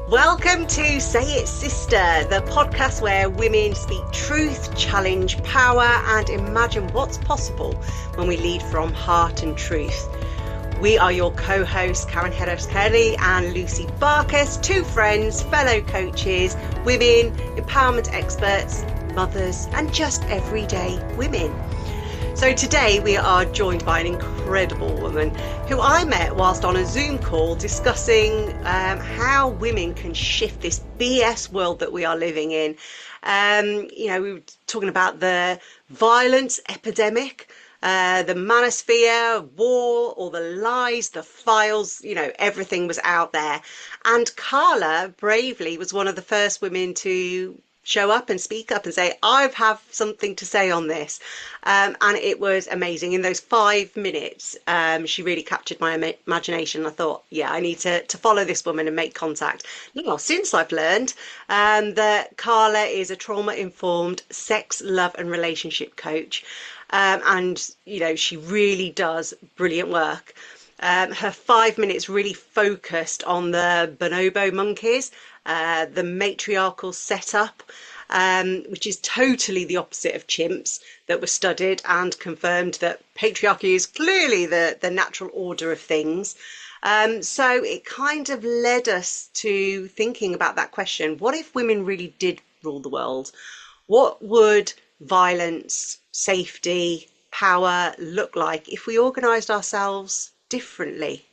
Welcome to Say It Sister, the podcast where women speak truth, challenge power, and imagine what's possible when we lead from heart and truth. We are your co-hosts, Karen Harris-Kelly and Lucy Barkas, two friends, fellow coaches, women, empowerment experts, mothers, and just everyday women. So today we are joined by an incredible woman who I met whilst on a Zoom call discussing how women can shift this BS world that we are living in. We were talking about the violence epidemic, the manosphere, war, all the lies, the files, everything was out there. And Carla bravely was one of the first women to show up and speak up and say, I have something to say on this. And it was amazing. In those 5 minutes, she really captured my imagination. I thought, yeah, I need to follow this woman and make contact. Now, since I've learned that Carla is a trauma-informed sex, love and relationship coach. She really does brilliant work. Her 5 minutes really focused on the bonobo monkeys, the matriarchal setup, which is totally the opposite of chimps, that were studied and confirmed that patriarchy is clearly the natural order of things. So it kind of led us to thinking about that question. What if women really did rule the world? What would violence, safety, power look like if we organised ourselves differently?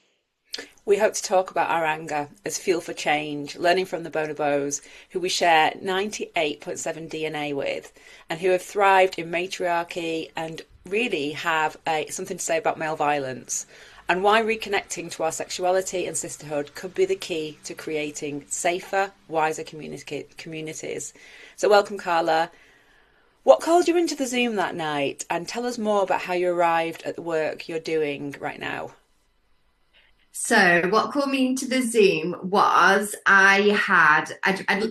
We hope to talk about our anger as fuel for change, learning from the bonobos, who we share 98.7 DNA with, and who have thrived in matriarchy and really have something to say about male violence, and why reconnecting to our sexuality and sisterhood could be the key to creating safer, wiser communities. So welcome, Carla. What called you into the Zoom that night? And tell us more about how you arrived at the work you're doing right now. So what called me into the Zoom was I'd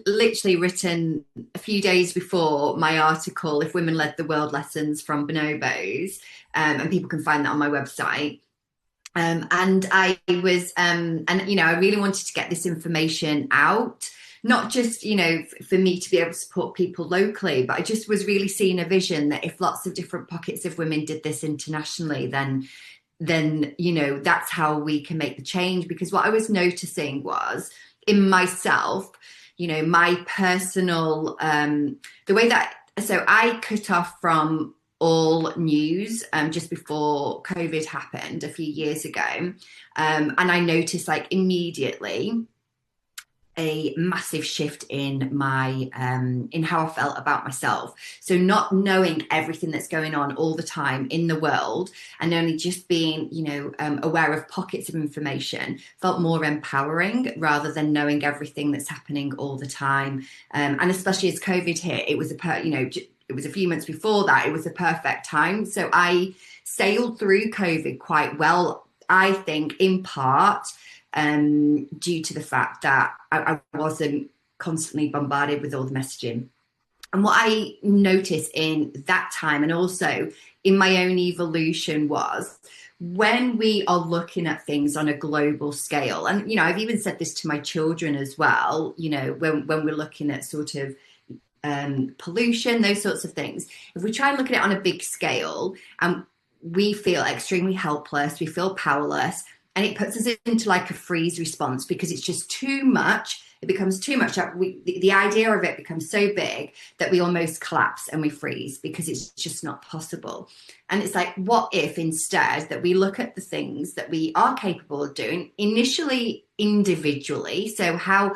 literally written a few days before my article, If Women Led the World, Lessons from Bonobos, and people can find that on my website. And I was, I really wanted to get this information out, not just, for me to be able to support people locally, but I just was really seeing a vision that if lots of different pockets of women did this internationally, then that's how we can make the change. Because what I was noticing was in myself, my personal, so I cut off from all news just before COVID happened a few years ago. And I noticed immediately a massive shift in my in how I felt about myself. So not knowing everything that's going on all the time in the world and only just being aware of pockets of information felt more empowering rather than knowing everything that's happening all the time. And especially as COVID hit, it was it was a few months before that, it was a perfect time. So I sailed through COVID quite well, I think, in part due to the fact that I wasn't constantly bombarded with all the messaging. And what I noticed in that time and also in my own evolution was when we are looking at things on a global scale, and, I've even said this to my children as well, when we're looking at sort of pollution, those sorts of things, if we try and look at it on a big scale and we feel extremely helpless, we feel powerless, and it puts us into a freeze response because it's just too much. It becomes too much. The idea of it becomes so big that we almost collapse and we freeze because it's just not possible. And it's what if instead that we look at the things that we are capable of doing initially individually? So how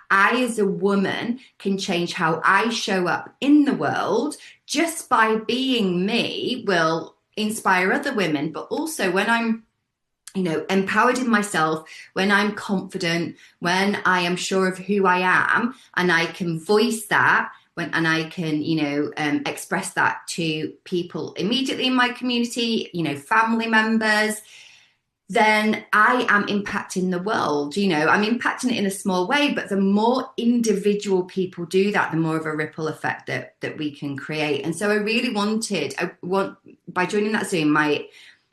I as a woman can change how I show up in the world just by being me will inspire other women. But also when I'm empowered in myself, when I'm confident, when I am sure of who I am, and I can voice that, and I can, express that to people immediately in my community, family members, then I am impacting the world. I'm impacting it in a small way, but the more individual people do that, the more of a ripple effect that we can create. And so I really by joining that Zoom,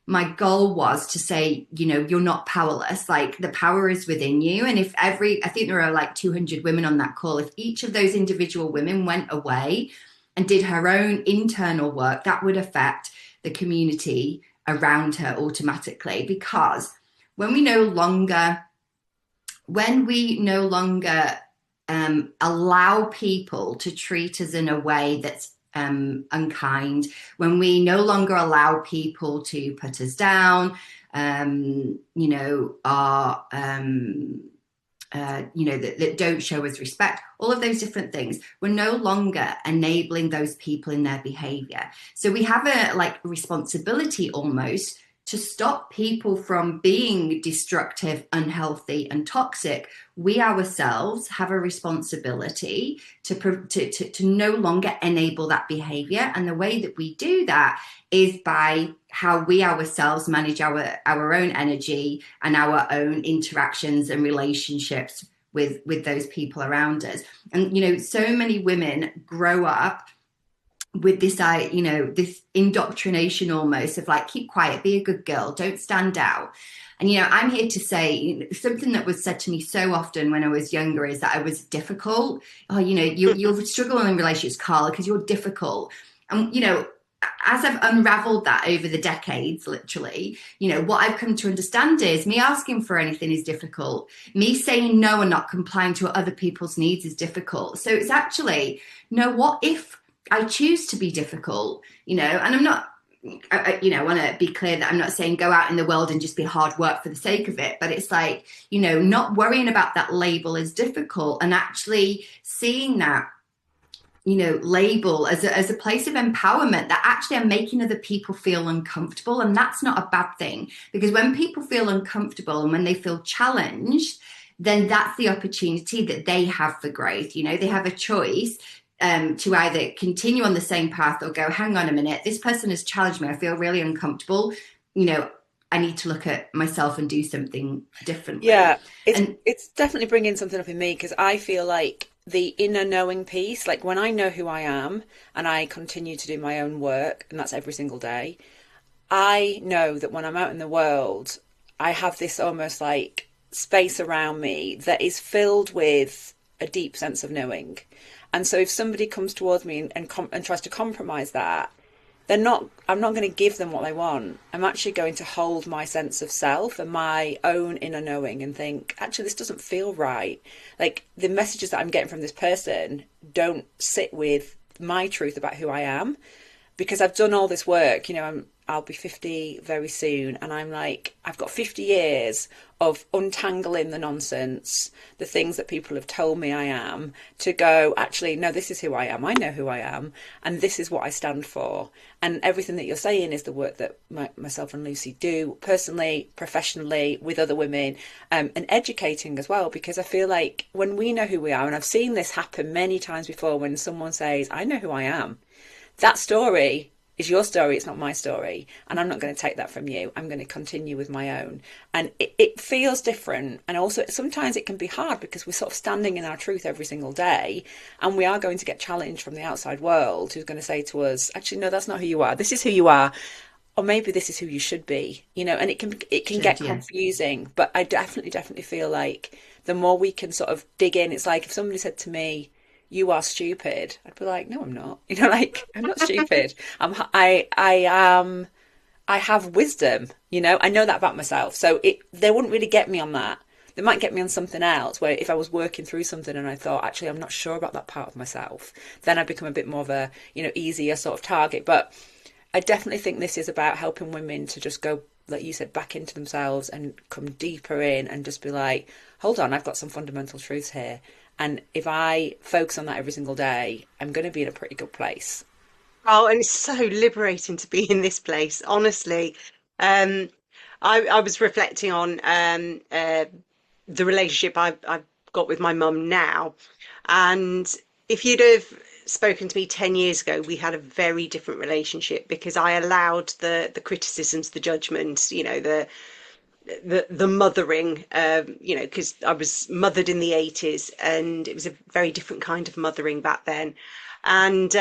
my goal was to say, you're not powerless. Like, the power is within you. And if I think there are like 200 women on that call, if each of those individual women went away and did her own internal work, that would affect the community around her automatically. Because when we no longer allow people to treat us in a way that's unkind, when we no longer allow people to put us down, that don't show us respect, all of those different things, we're no longer enabling those people in their behavior. So we have a responsibility almost to stop people from being destructive, unhealthy, and toxic. We ourselves have a responsibility to no longer enable that behavior. And the way that we do that is by how we ourselves manage our own energy and our own interactions and relationships with those people around us. And, so many women grow up with this, this indoctrination almost of like, keep quiet, be a good girl, don't stand out. And, I'm here to say something that was said to me so often when I was younger is that I was difficult. Oh, you'll struggle in relationships, Carla, because you're difficult. And, as I've unraveled that over the decades, literally, what I've come to understand is me asking for anything is difficult. Me saying no and not complying to other people's needs is difficult. So it's actually, what if I choose to be difficult, and I'm not, I want to be clear that I'm not saying go out in the world and just be hard work for the sake of it. But it's like, not worrying about that label is difficult and actually seeing that, label as a place of empowerment that actually I'm making other people feel uncomfortable. And that's not a bad thing, because when people feel uncomfortable and when they feel challenged, then that's the opportunity that they have for growth. They have a choice to either continue on the same path or go, hang on a minute, this person has challenged me, I feel really uncomfortable, I need to look at myself and do something differently. Yeah, it's definitely bringing something up in me, because I feel like the inner knowing piece, like when I know who I am and I continue to do my own work, and that's every single day, I know that when I'm out in the world, I have this almost like space around me that is filled with a deep sense of knowing. And so if somebody comes towards me and tries to compromise that, I'm not going to give them what they want. I'm actually going to hold my sense of self and my own inner knowing and think, actually, this doesn't feel right. Like, the messages that I'm getting from this person don't sit with my truth about who I am, because I've done all this work. I'll be 50 very soon, and I'm like, I've got 50 years of untangling the nonsense, the things that people have told me I am, to go, actually, no, this is who I am. I know who I am, and this is what I stand for. And everything that you're saying is the work that myself and Lucy do, personally, professionally, with other women, and educating as well, because I feel like when we know who we are, and I've seen this happen many times before, when someone says, I know who I am, that story is your story, it's not my story, and I'm not going to take that from you. I'm going to continue with my own. And it feels different, and also sometimes it can be hard, because we're sort of standing in our truth every single day, and we are going to get challenged from the outside world, who's going to say to us, actually, no, that's not who you are, this is who you are, or maybe this is who you should be, and it can get confusing. But I definitely feel like the more we can sort of dig in, it's like if somebody said to me, you are stupid, I'd be like, no, I'm not. I'm not stupid. I have wisdom. I know that about myself. So they wouldn't really get me on that. They might get me on something else, where if I was working through something and I thought, actually, I'm not sure about that part of myself, then I become a bit more of a, easier sort of target. But I definitely think this is about helping women to just go, like you said, back into themselves and come deeper in and just be like, hold on, I've got some fundamental truths here. And if I focus on that every single day, I'm going to be in a pretty good place. Oh, and it's so liberating to be in this place, honestly. I was reflecting on the relationship I've got with my mum now. And if you'd have spoken to me 10 years ago, we had a very different relationship, because I allowed the criticisms, the judgments, the mothering, because I was mothered in the 80s, and it was a very different kind of mothering back then. And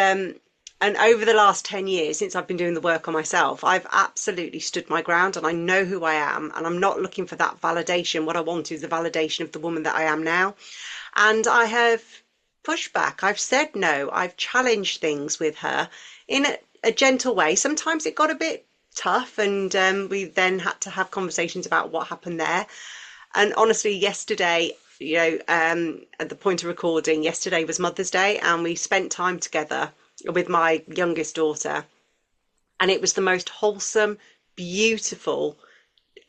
And over the last 10 years, since I've been doing the work on myself, I've absolutely stood my ground and I know who I am. And I'm not looking for that validation. What I want is the validation of the woman that I am now. And I have pushed back. I've said no. I've challenged things with her in a gentle way. Sometimes it got a bit tough, and we then had to have conversations about what happened there. And honestly, yesterday, at the point of recording, yesterday was Mother's Day, and we spent time together with my youngest daughter, and it was the most wholesome, beautiful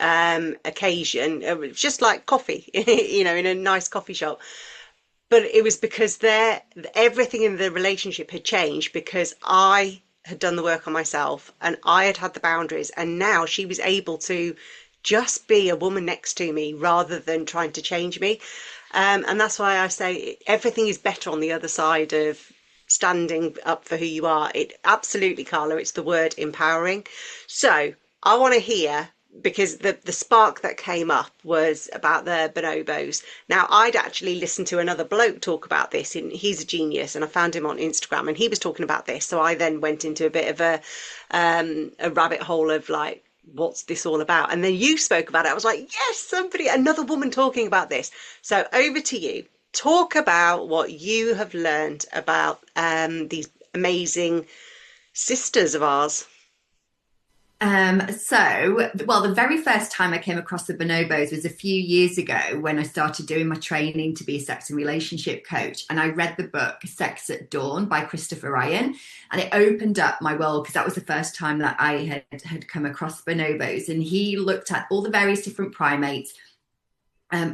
occasion. It was just like coffee, in a nice coffee shop. But it was because everything in the relationship had changed because I had done the work on myself and I had had the boundaries, and now she was able to just be a woman next to me rather than trying to change me. And that's why I say everything is better on the other side of standing up for who you are. It absolutely, Carla, it's the word empowering. So I want to hear, because the spark that came up was about the bonobos. Now, I'd actually listened to another bloke talk about this, and he's a genius, and I found him on Instagram, and he was talking about this. So I then went into a bit of a rabbit hole of like, what's this all about? And then you spoke about it. I was like, yes, another woman talking about this. So over to you. Talk about what you have learned about these amazing sisters of ours. The very first time I came across the bonobos was a few years ago when I started doing my training to be a sex and relationship coach. And I read the book Sex at Dawn by Christopher Ryan, and it opened up my world because that was the first time that I had come across bonobos. And he looked at all the various different primates.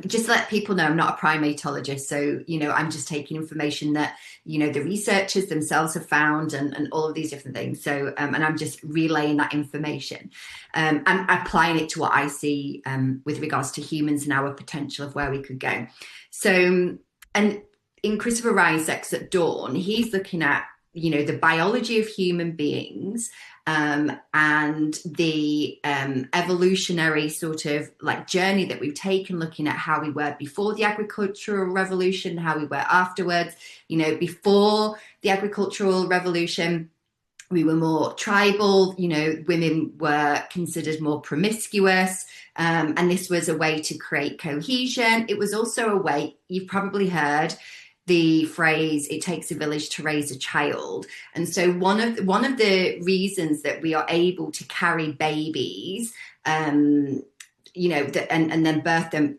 Just to let people know, I'm not a primatologist, so I'm just taking information that the researchers themselves have found, and all of these different things. So and I'm just relaying that information and applying it to what I see with regards to humans and our potential of where we could go. So, and in Christopher Ryan's Sex at Dawn, he's looking at the biology of human beings, and the evolutionary sort of like journey that we've taken, looking at how we were before the agricultural revolution, how we were afterwards. Before the agricultural revolution, we were more tribal, women were considered more promiscuous, and this was a way to create cohesion. It was also a way, you've probably heard the phrase, it takes a village to raise a child. And so one of the reasons that we are able to carry babies, and then birth them,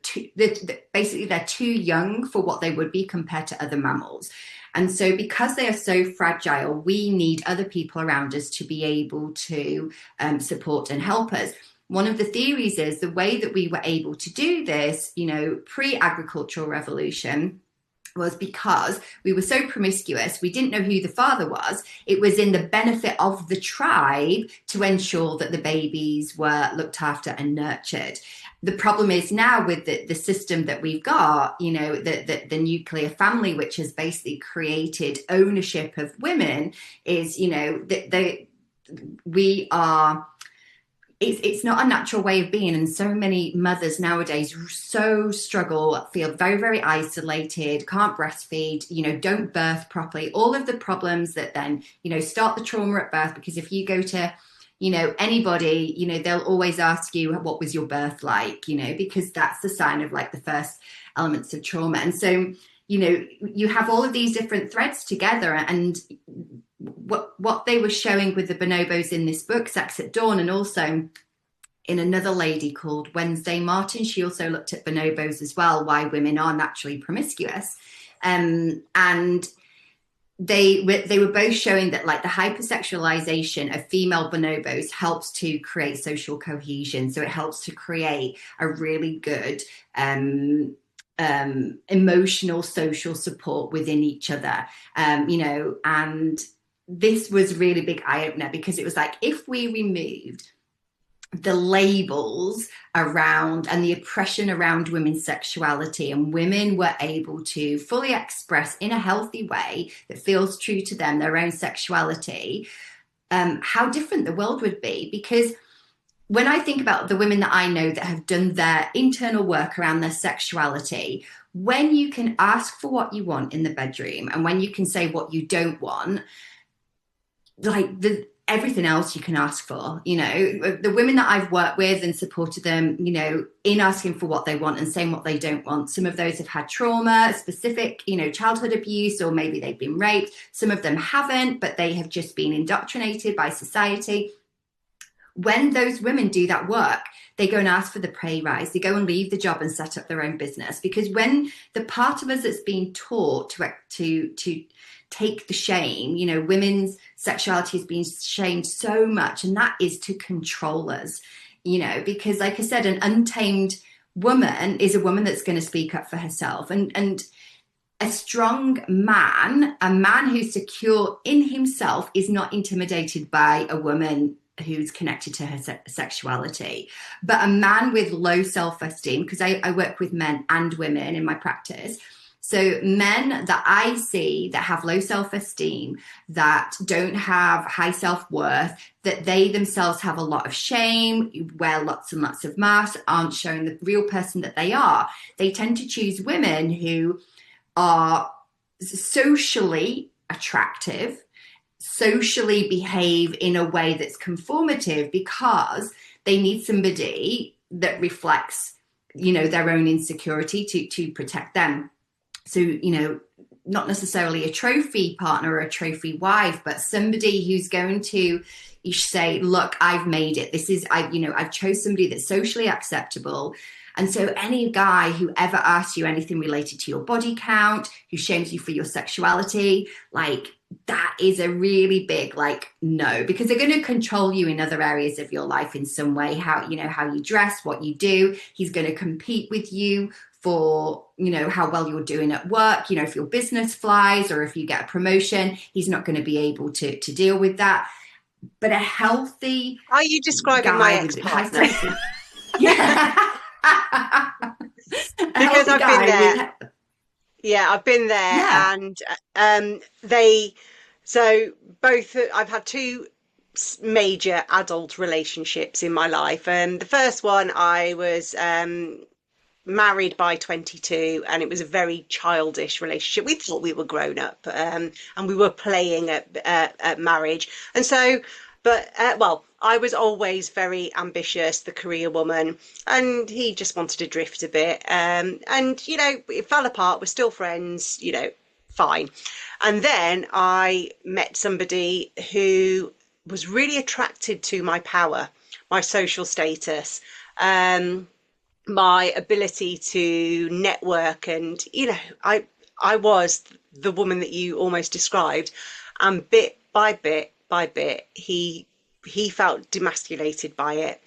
basically they're too young for what they would be compared to other mammals. And so because they are so fragile, we need other people around us to be able to support and help us. One of the theories is the way that we were able to do this, pre-agricultural revolution, was because we were so promiscuous, we didn't know who the father was. It was in the benefit of the tribe to ensure that the babies were looked after and nurtured. The problem is now with the system that we've got, the nuclear family, which has basically created ownership of women, is, we are... It's not a natural way of being, and so many mothers nowadays struggle, feel very, very isolated, can't breastfeed, don't birth properly, all of the problems that then, start the trauma at birth. Because if you go to, anybody, they'll always ask you, what was your birth like, because that's the sign of like the first elements of trauma. And so, you have all of these different threads together, and what they were showing with the bonobos in this book, Sex at Dawn, and also in another lady called Wednesday Martin, she also looked at bonobos as well, why women are naturally promiscuous. And they were both showing that like the hypersexualization of female bonobos helps to create social cohesion. So it helps to create a really good emotional social support within each other, and this was really big eye-opener, because it was like, if we removed the labels around and the oppression around women's sexuality, and women were able to fully express in a healthy way that feels true to them their own sexuality, how different the world would be. Because when I think about the women that I know that have done their internal work around their sexuality, when you can ask for what you want in the bedroom and when you can say what you don't want, like everything else you can ask for. You know, the women that I've worked with and supported them, you know, in asking for what they want and saying what they don't want. Some of those have had trauma, specific, you know, childhood abuse, or maybe they've been raped. Some of them haven't, but they have just been indoctrinated by society. When those women do that work, they go and ask for the pay rise. They go and leave the job and set up their own business. Because when the part of us that's being taught to take the shame, you know, women's sexuality has been shamed so much, and that is to control us, you know, because like I said, an untamed woman is a woman that's going to speak up for herself. And a strong man, a man who's secure in himself, is not intimidated by a woman who's connected to her sexuality. But a man with low self-esteem, because I work with men and women in my practice, so men that I see that have low self-esteem, that don't have high self-worth, that they themselves have a lot of shame, wear lots and lots of masks, aren't showing the real person that they are, they tend to choose women who are socially attractive, socially behave in a way that's conformative, because they need somebody that reflects, you know, their own insecurity to protect them. So, you know, not necessarily a trophy partner or a trophy wife, but somebody who's going to say, look, I've made it. This is, I've chose somebody that's socially acceptable. And so any guy who ever asks you anything related to your body count, who shames you for your sexuality, like, that is a really big, like, no, because they're going to control you in other areas of your life in some way, how you dress, what you do. He's going to compete with you for, you know, how well you're doing at work. You know, if your business flies or if you get a promotion, he's not going to be able to deal with that. But a healthy Are you describing my ex-partner? Yeah. Because I've been there. Yeah, I've been there. Yeah. And I've had two major adult relationships in my life. The first one, I was married by 22, and it was a very childish relationship. We thought we were grown up, and we were playing at marriage. And so, I was always very ambitious, the career woman, and he just wanted to drift a bit. And, you know, it fell apart. We're still friends, you know, fine. And then I met somebody who was really attracted to my power, my social status, my ability to network. And, you know, I was the woman that you almost described. And bit by bit, he felt demasculated by it.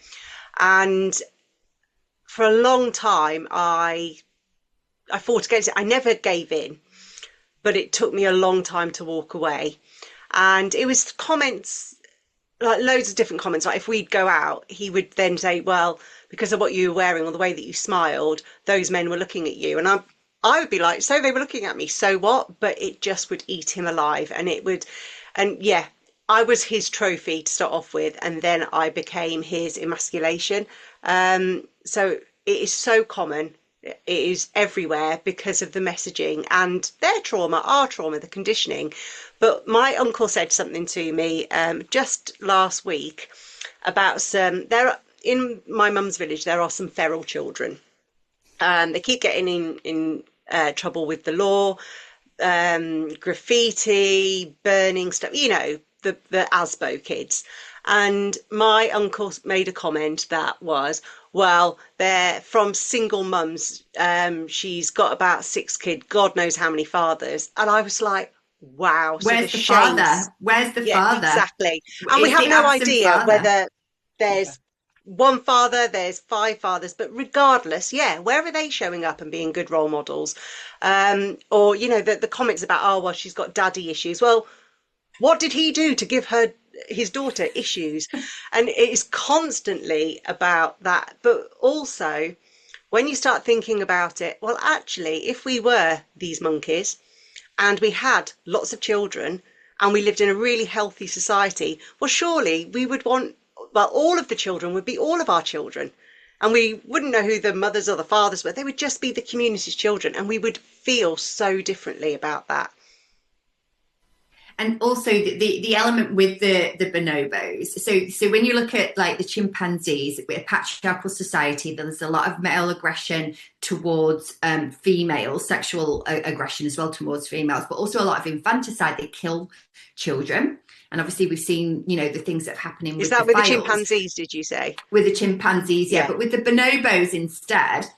And for a long time, I fought against it. I never gave in, but it took me a long time to walk away. And it was comments, like loads of different comments. Like if we'd go out, he would then say, well, because of what you were wearing or the way that you smiled, those men were looking at you. And I would be like, so they were looking at me, so what? But it just would eat him alive. And yeah, I was his trophy to start off with, and then I became his emasculation. So it is so common. It is everywhere because of the messaging and their trauma, our trauma, the conditioning. But my uncle said something to me just last week about in my mum's village, there are some feral children. They keep getting in trouble with the law, graffiti, burning stuff, you know, the ASBO kids. And my uncle made a comment that was, well, they're from single mums. She's got about 6 kids, God knows how many fathers. And I was like, wow. Where's the father? Where's the father? Exactly. And we have no idea whether there's one father, there's 5 fathers, but regardless, yeah, where are they showing up and being good role models? Or, you know, the comments about, oh, well, she's got daddy issues. Well, what did he do to give his daughter issues? And it is constantly about that. But also, when you start thinking about it, well, actually, if we were these monkeys and we had lots of children and we lived in a really healthy society, well, surely we would want, well, all of the children would be all of our children. And we wouldn't know who the mothers or the fathers were. They would just be the community's children. And we would feel so differently about that. And also the element with the bonobos. So when you look at like the chimpanzees, with a patriarchal society, there's a lot of male aggression towards females, sexual aggression as well towards females, but also a lot of infanticide. They kill children. And obviously we've seen, the things that are happening Is with that the with the files. chimpanzees, did you say? With the chimpanzees, yeah. Yeah. But with the bonobos instead,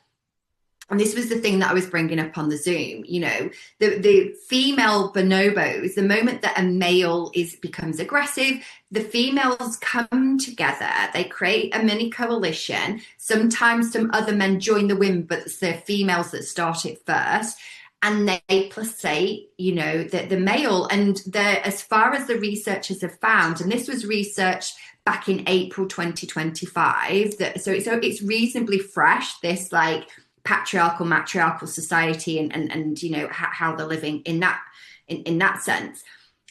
and this was the thing that I was bringing up on the Zoom, the female bonobos, the moment that a male becomes aggressive, the females come together, they create a mini coalition. Sometimes some other men join the women, but it's the females that start it first. And they placate, the male. And as far as the researchers have found, and this was researched back in April 2025, so it's reasonably fresh, this like patriarchal matriarchal society and how they're living in that sense.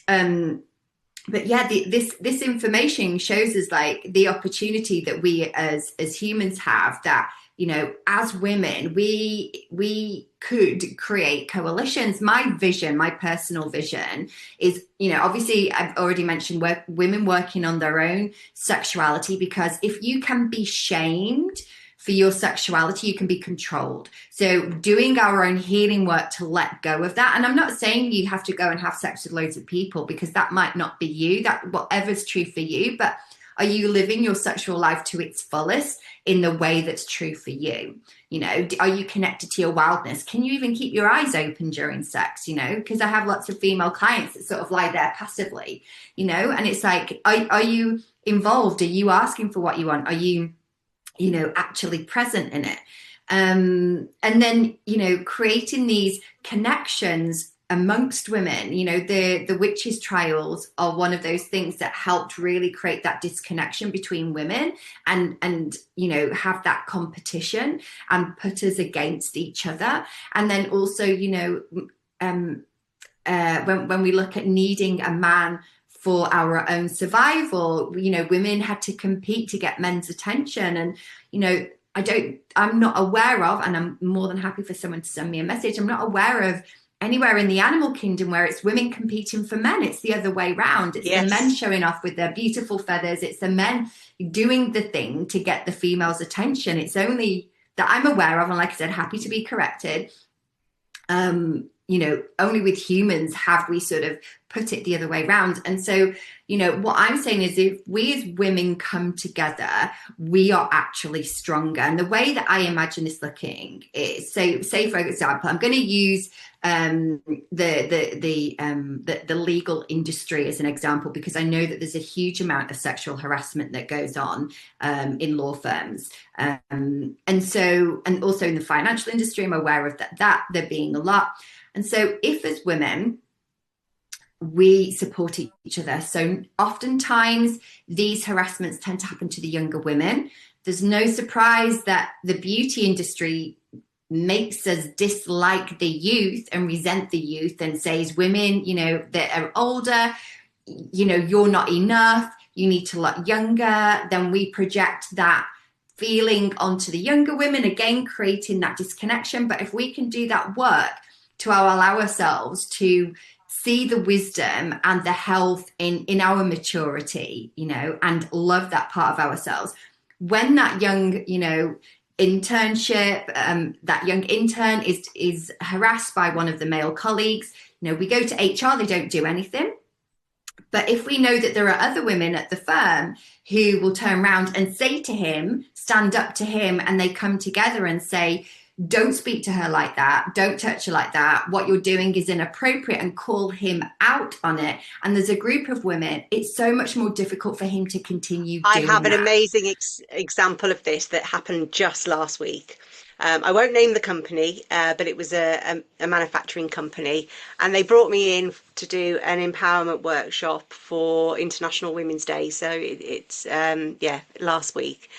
But yeah, this information shows us like the opportunity that we as humans have, that as women we could create coalitions. My vision, my personal vision is, obviously I've already mentioned women working on their own sexuality, because if you can be shamed for your sexuality, you can be controlled. So doing our own healing work to let go of that. And I'm not saying you have to go and have sex with loads of people, because that might not be you, that whatever's true for you, but are you living your sexual life to its fullest in the way that's true for you? Are you connected to your wildness? Can you even keep your eyes open during sex? Because I have lots of female clients that sort of lie there passively, and it's like, are you involved? Are you asking for what you want? Are you actually present in it? And then, creating these connections amongst women. The witches trials are one of those things that helped really create that disconnection between women and have that competition and put us against each other. And then also, when we look at needing a man for our own survival, women had to compete to get men's attention. And, I'm not aware of, and I'm more than happy for someone to send me a message, I'm not aware of anywhere in the animal kingdom where it's women competing for men. It's the other way round. It's the men showing off with their beautiful feathers. It's the men doing the thing to get the female's attention. It's only that I'm aware of, and like I said, happy to be corrected. Only with humans have we sort of put it the other way around. And so, what I'm saying is, if we as women come together, we are actually stronger. And the way that I imagine this looking is, say for example, I'm going to use the legal industry as an example, because I know that there's a huge amount of sexual harassment that goes on in law firms, and also in the financial industry, I'm aware of that there being a lot. And so if as women, we support each other. So oftentimes these harassments tend to happen to the younger women. There's no surprise that the beauty industry makes us dislike the youth and resent the youth and says women, that are older, you're not enough, you need to look younger. Then we project that feeling onto the younger women, again, creating that disconnection. But if we can do that work to allow ourselves to see the wisdom and the health in our maturity, and love that part of ourselves, when that young, internship, that young intern is harassed by one of the male colleagues, we go to HR, they don't do anything. But if we know that there are other women at the firm who will turn around and say to him, stand up to him, and they come together and say, don't speak to her like that, don't touch her like that, what you're doing is inappropriate, and call him out on it. And there's a group of women, it's so much more difficult for him to continue doing that. I have an amazing example of this that happened just last week. I won't name the company, but it was a manufacturing company, and they brought me in to do an empowerment workshop for International Women's Day. So it's last week.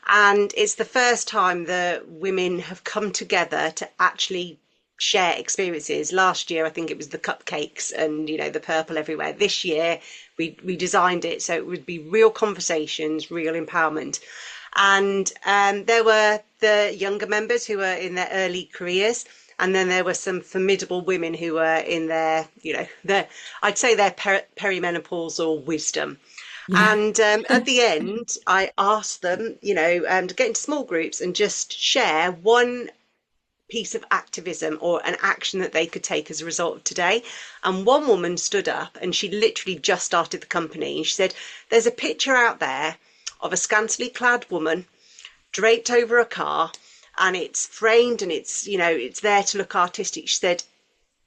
And it's the first time that women have come together to actually share experiences. Last year, I think it was the cupcakes and, the purple everywhere. This year, we designed it so it would be real conversations, real empowerment. And there were the younger members who were in their early careers. And then there were some formidable women who were in their, I'd say their perimenopausal wisdom. Yeah. And at the end, I asked them, to get into small groups and just share one piece of activism or an action that they could take as a result of today. And one woman stood up, and she literally just started the company. And she said, there's a picture out there of a scantily clad woman draped over a car, and it's framed, and it's there to look artistic. She said,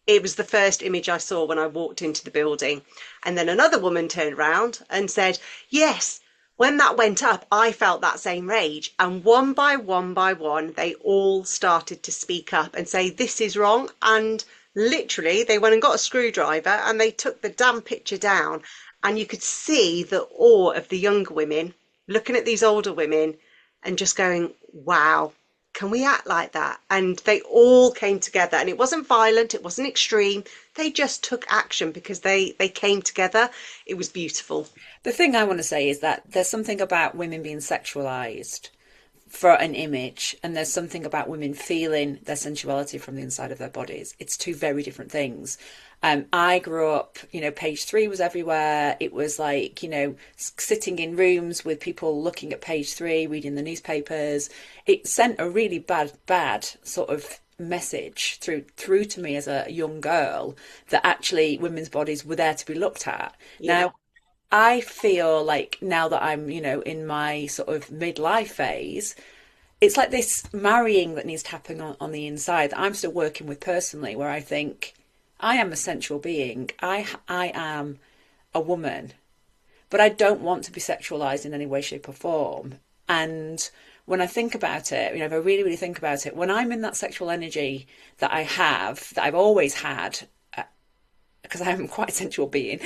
it was the first image I saw when I walked into the building. And then another woman turned around and said, yes, when that went up, I felt that same rage. And one by one, they all started to speak up and say, this is wrong. And literally, they went and got a screwdriver and they took the damn picture down. And you could see the awe of the younger women looking at these older women and just going, wow, can we act like that? And they all came together, and it wasn't violent, it wasn't extreme. They just took action because they came together. It was beautiful. The thing I want to say is that there's something about women being sexualized for an image, and there's something about women feeling their sensuality from the inside of their bodies. It's two very different things. I grew up, page 3 was everywhere. It was like, sitting in rooms with people looking at page 3, reading the newspapers. It sent a really bad sort of message through to me as a young girl that actually women's bodies were there to be looked at. Yeah. Now, I feel like now that I'm, in my sort of midlife phase, it's like this marrying that needs to happen on the inside that I'm still working with personally, where I think, I am a sensual being. I am a woman, but I don't want to be sexualized in any way, shape or form. And when I think about it, if I really, really think about it, when I'm in that sexual energy that I have, that I've always had, because I am quite a sensual being,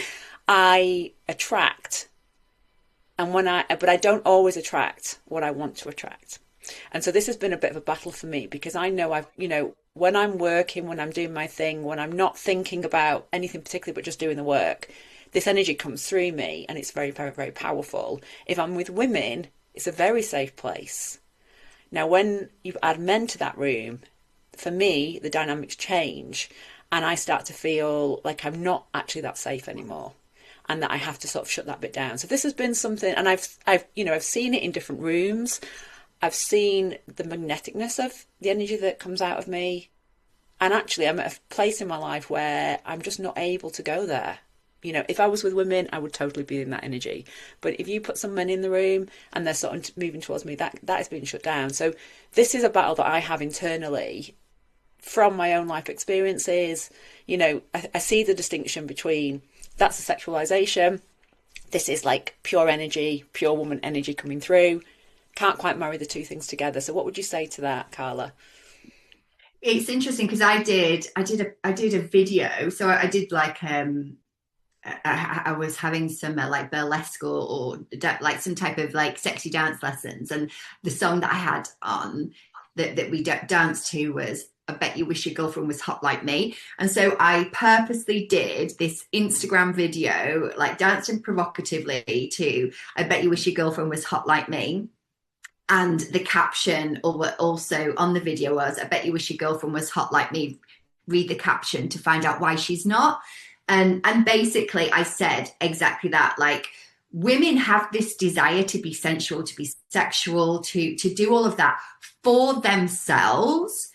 I attract. But I don't always attract what I want to attract. And so this has been a bit of a battle for me, because I know when I'm working, when I'm doing my thing, when I'm not thinking about anything particularly but just doing the work, this energy comes through me and it's very, very, very powerful. If I'm with women, it's a very safe place. Now, when you add men to that room, for me, the dynamics change and I start to feel like I'm not actually that safe anymore, and that I have to sort of shut that bit down. So this has been something, and I've seen it in different rooms. I've seen the magneticness of the energy that comes out of me. And actually, I'm at a place in my life where I'm just not able to go there. If I was with women, I would totally be in that energy. But if you put some men in the room and they're sort of moving towards me, that is being shut down. So this is a battle that I have internally from my own life experiences. I see the distinction between that's a sexualization. This is like pure energy, pure woman energy coming through. Can't quite marry the two things together. So what would you say to that, Carla? It's interesting because I did a video. So I did like I was having some like burlesque or like some type of like sexy dance lessons, and the song that I had on that we danced to was I Bet You Wish Your Girlfriend Was Hot Like Me. And so I purposely did this Instagram video, like dancing provocatively to I Bet You Wish Your Girlfriend Was Hot Like Me. And the caption also on the video was, I bet you wish your girlfriend was hot like me. Read the caption to find out why she's not. And basically I said exactly that. Like, women have this desire to be sensual, to be sexual, to do all of that for themselves.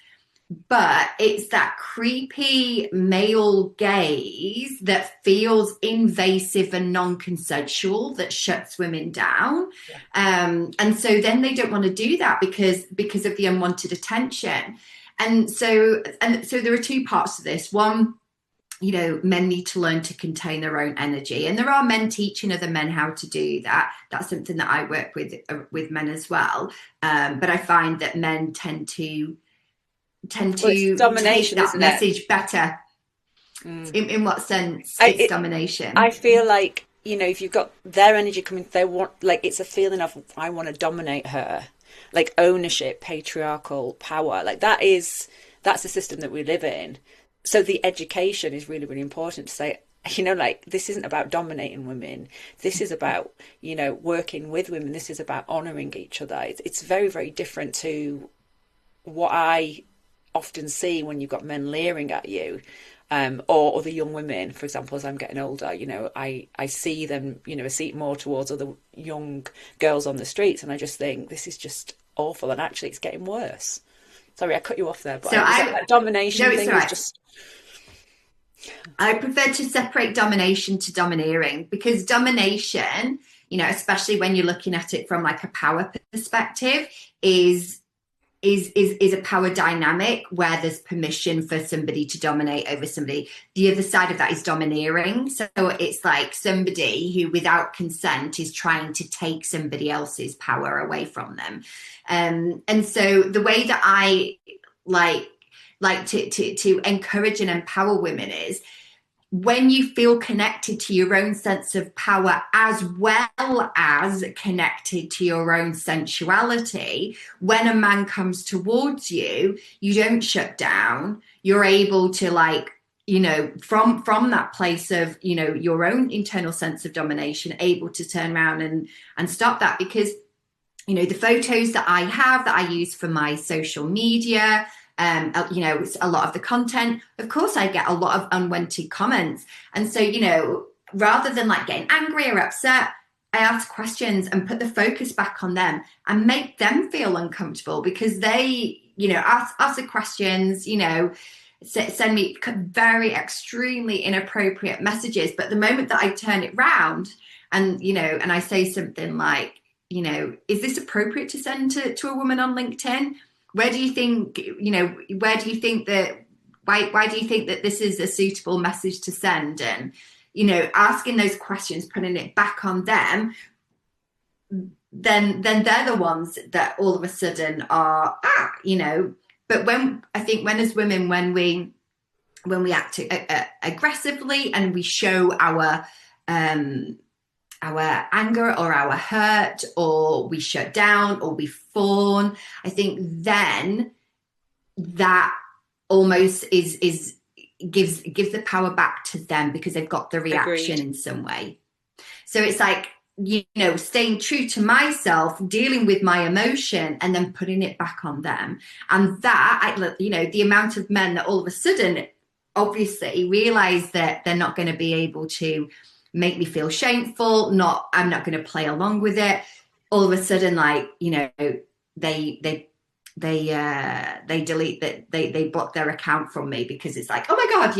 But it's that creepy male gaze that feels invasive and non-consensual that shuts women down. Yeah. And so then they don't want to do that because of the unwanted attention. And so there are two parts to this. One, men need to learn to contain their own energy. And there are men teaching other men how to do that. That's something that I work with men as well. But I find that men tend to domination, take that message better. In what sense? It's domination. I feel like, if you've got their energy coming, they want, like, it's a feeling of, I want to dominate her, like ownership, patriarchal power, like that's the system that we live in. So the education is really, really important to say, like, this isn't about dominating women. This is about, working with women. This is about honoring each other. It's very, very different to what I often see when you've got men leering at you, or other young women, for example. As I'm getting older, I see them, I see it more towards other young girls on the streets, and I just think this is just awful, and actually it's getting worse. Sorry, I cut you off there, but that domination thing is just... I prefer to separate domination to domineering, because domination, especially when you're looking at it from like a power perspective, is a power dynamic where there's permission for somebody to dominate over somebody. The other side of that is domineering. So it's like somebody who without consent is trying to take somebody else's power away from them. And so the way that I like to encourage and empower women is when you feel connected to your own sense of power, as well as connected to your own sensuality, when a man comes towards you, you don't shut down. You're able to from that place of, your own internal sense of domination, able to turn around and stop that. Because, the photos that I use for my social media, it's a lot of the content. Of course, I get a lot of unwanted comments. And so, rather than getting angry or upset, I ask questions and put the focus back on them and make them feel uncomfortable, because they, ask the questions, send me very extremely inappropriate messages. But the moment that I turn it round and, and I say something like, is this appropriate to send to a woman on LinkedIn? Why do you think that this is a suitable message to send? And, asking those questions, putting it back on them, then they're the ones that all of a sudden are, but when as women, when we act aggressively and we show our anger or our hurt, or we shut down or we fawn, I think then that almost gives the power back to them, because they've got the reaction. Agreed. In some way. So it's like, staying true to myself, dealing with my emotion, and then putting it back on them. And that, the amount of men that all of a sudden obviously realize that they're not going to be able to make me feel shameful, I'm not going to play along with it. All of a sudden, they delete that, they block their account from me, because it's like, oh my God,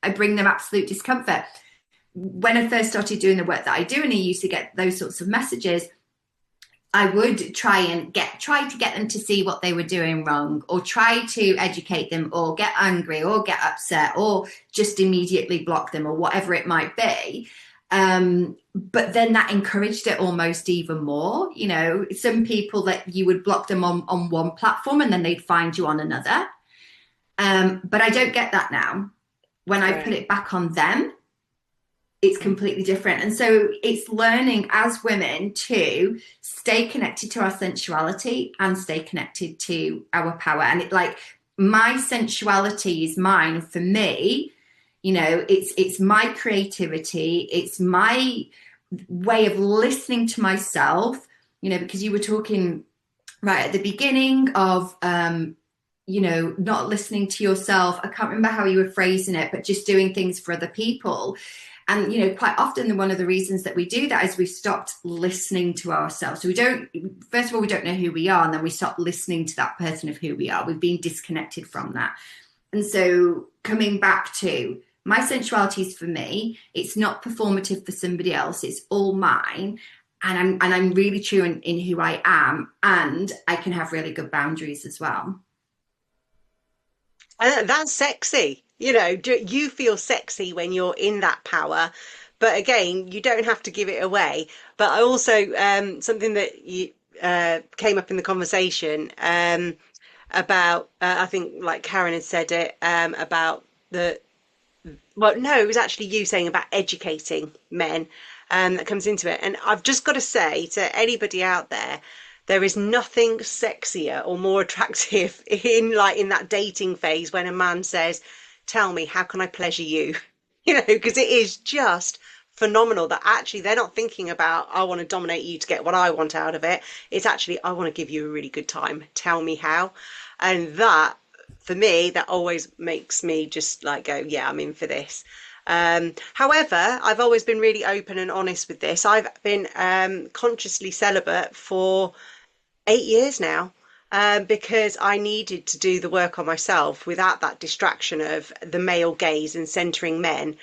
I bring them absolute discomfort. When I first started doing the work that I do, and I used to get those sorts of messages, I would try to get them to see what they were doing wrong, or try to educate them, or get angry, or get upset, or just immediately block them, or whatever it might be. But then that encouraged it almost even more. Some people that you would block them on one platform and then they'd find you on another. But I don't get that now. When I put it back on them, it's completely different. And so it's learning as women to stay connected to our sensuality and stay connected to our power. And my sensuality is mine. For me, it's my creativity. It's my way of listening to myself, because you were talking right at the beginning of, not listening to yourself. I can't remember how you were phrasing it, but just doing things for other people. And, quite often one of the reasons that we do that is we've stopped listening to ourselves. So first of all, we don't know who we are. And then we stop listening to that person of who we are. We've been disconnected from that. And so coming back to my sensuality is for me, it's not performative for somebody else. It's all mine. And I'm really true in who I am. And I can have really good boundaries as well. That's sexy. You feel sexy when you're in that power, but again, you don't have to give it away. But I also, something that you came up in the conversation about, I think like Karen had said it, about it was actually you saying about educating men, that comes into it. And I've just got to say to anybody out there, there is nothing sexier or more attractive in that dating phase when a man says, tell me, how can I pleasure you? because it is just phenomenal that actually they're not thinking about, I want to dominate you to get what I want out of it. It's actually, I want to give you a really good time. Tell me how. And that, for me, that always makes me just like go, yeah, I'm in for this. However, I've always been really open and honest with this. I've been consciously celibate for 8 years now. Because I needed to do the work on myself without that distraction of the male gaze and centering men.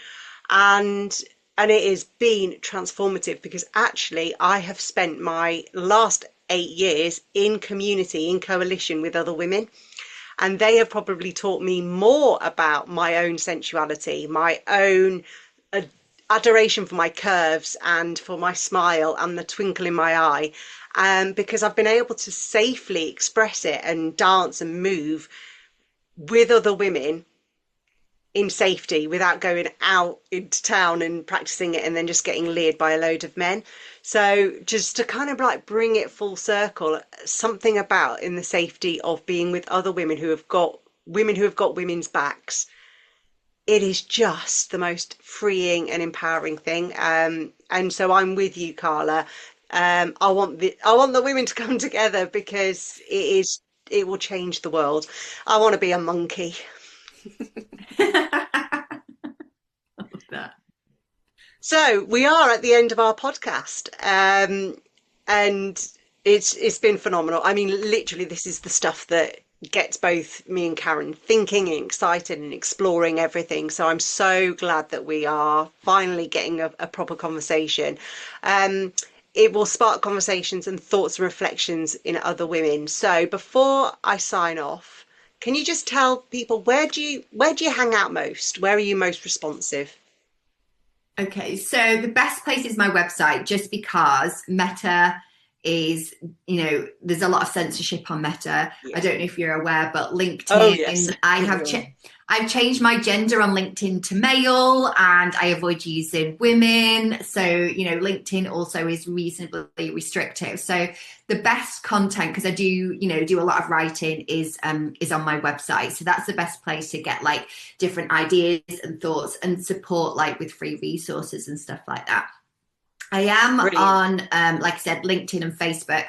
And it has been transformative because actually I have spent my last 8 years in community, in coalition with other women. And they have probably taught me more about my own sensuality, my own adoration for my curves and for my smile and the twinkle in my eye. Because I've been able to safely express it and dance and move with other women in safety without going out into town and practicing it and then just getting leered by a load of men. So just to kind of like bring it full circle, something about in the safety of being with other women who have got women's backs. It is just the most freeing and empowering thing. And so I'm with you, Carla. I want the women to come together because it will change the world. I want to be a monkey. I love that. So we are at the end of our podcast, and it's been phenomenal. I mean, literally, this is the stuff that gets both me and Karen thinking and excited and exploring everything. So I'm so glad that we are finally getting a proper conversation. It will spark conversations and thoughts and reflections in other women. So before I sign off, can you just tell people where do you hang out most? Where are you most responsive? Okay, so the best place is my website, just because Meta is, there's a lot of censorship on Meta. Yeah. I don't know if you're aware, but LinkedIn, oh, yes. I've changed my gender on LinkedIn to male, and I avoid using women. So, LinkedIn also is reasonably restrictive. So the best content, because I do a lot of writing, is on my website. So that's the best place to get like different ideas and thoughts and support, like with free resources and stuff like that. I am Brilliant. On, like I said, LinkedIn and Facebook.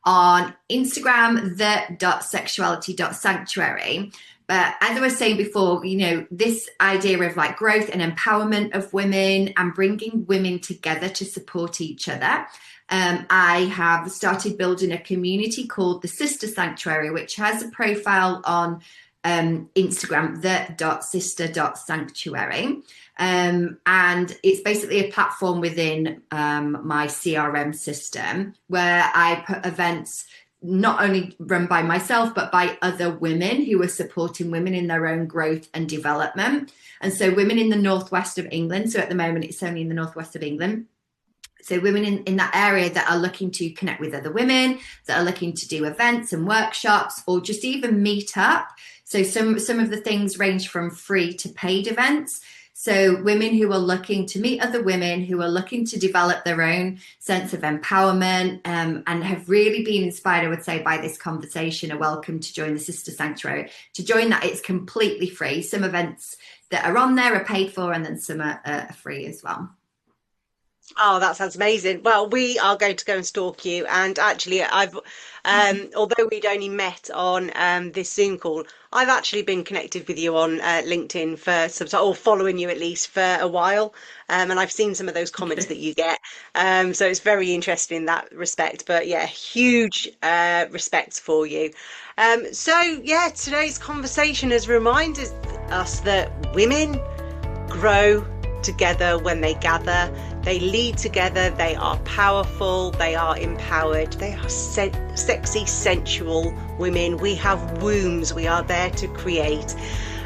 On Instagram, the.sexuality.sanctuary. But as I was saying before, this idea of like growth and empowerment of women and bringing women together to support each other. I have started building a community called the Sister Sanctuary, which has a profile on Instagram, the.sister.sanctuary. And it's basically a platform within my CRM system where I put events not only run by myself, but by other women who are supporting women in their own growth and development. And so women in the northwest of England, so at the moment it's only in the northwest of England. So women in that area that are looking to connect with other women, that are looking to do events and workshops, or just even meet up. So some of the things range from free to paid events. So women who are looking to meet other women, who are looking to develop their own sense of empowerment, and have really been inspired, I would say, by this conversation, are welcome to join the Sister Sanctuary. To join that, it's completely free. Some events that are on there are paid for, and then some are free as well. Oh, that sounds amazing. Well, we are going to go and stalk you. And actually, although we'd only met on this Zoom call, I've actually been connected with you on LinkedIn for some time, or following you at least for a while. And I've seen some of those comments that you get. So it's very interesting in that respect. But yeah, huge respect for you. So yeah, today's conversation has reminded us that women grow together when they gather. They lead together, they are powerful, they are empowered, they are sexy, sensual women. We have wombs, we are there to create.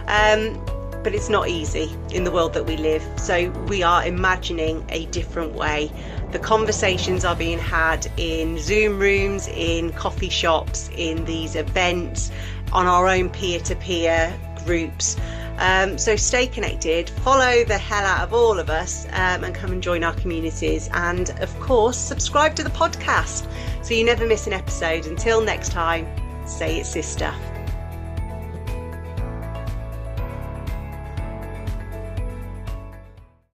But it's not easy in the world that we live. So we are imagining a different way. The conversations are being had in Zoom rooms, in coffee shops, in these events, on our own peer-to-peer groups. So stay connected, follow the hell out of all of us, and come and join our communities. And of course, subscribe to the podcast so you never miss an episode. Until next time, say it, sister.